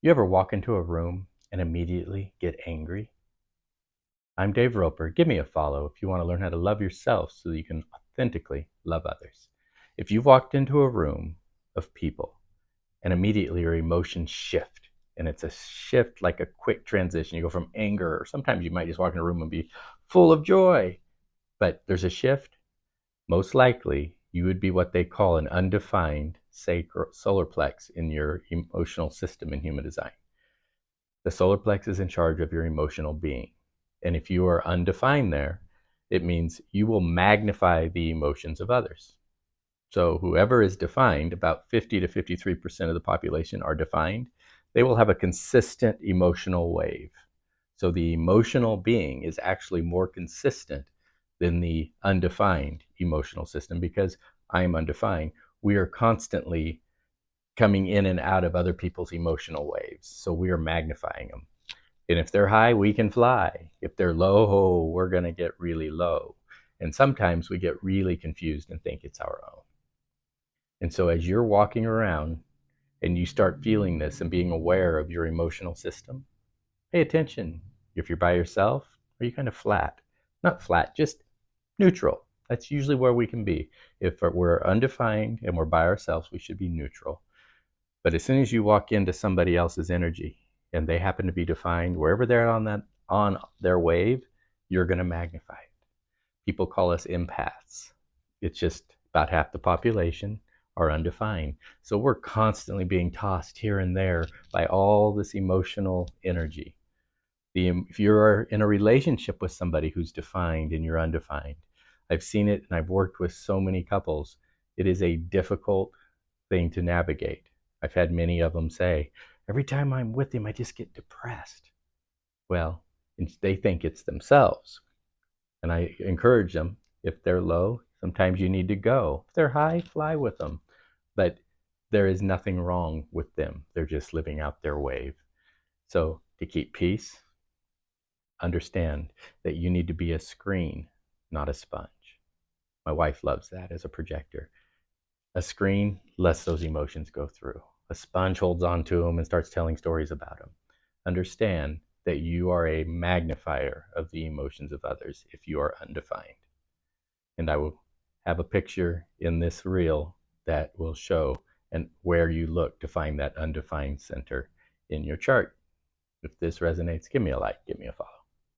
You ever walk into a room and immediately get angry? I'm Dave Roper. Give me a follow if you want to learn how to love yourself so that you can authentically love others. If you've walked into a room of people and immediately your emotions shift, and it's a shift like a quick transition, you go from anger, or sometimes you might just walk in a room and be full of joy, but there's a shift, most likely you would be what they call an undefined solar plex in your emotional system in human design. The solar plex is in charge of your emotional being. And if you are undefined there, it means you will magnify the emotions of others. So whoever is defined, about 50 to 53% of the population are defined, they will have a consistent emotional wave. So the emotional being is actually more consistent than the undefined emotional system because I am undefined. We are constantly coming in and out of other people's emotional waves. So we are magnifying them. And if they're high, we can fly. If they're low, we're going to get really low. And sometimes we get really confused and think it's our own. And so as you're walking around and you start feeling this and being aware of your emotional system, pay attention. If you're by yourself, are you kind of flat? Not flat, just neutral. That's usually where we can be. If we're undefined and we're by ourselves, we should be neutral. But as soon as you walk into somebody else's energy and they happen to be defined, wherever they're on their wave, you're going to magnify it. People call us empaths. It's just about half the population are undefined. So we're constantly being tossed here and there by all this emotional energy. If you're in a relationship with somebody who's defined and you're undefined, I've seen it and I've worked with so many couples. It is a difficult thing to navigate. I've had many of them say, every time I'm with him, I just get depressed. Well, they think it's themselves. And I encourage them, if they're low, sometimes you need to go. If they're high, fly with them. But there is nothing wrong with them. They're just living out their wave. So to keep peace, understand that you need to be a screen, not a sponge. My wife loves that as a projector. A screen lets those emotions go through. A sponge holds on to them and starts telling stories about them. Understand that you are a magnifier of the emotions of others if you are undefined. And I will have a picture in this reel that will show and where you look to find that undefined center in your chart. If this resonates, give me a like, give me a follow.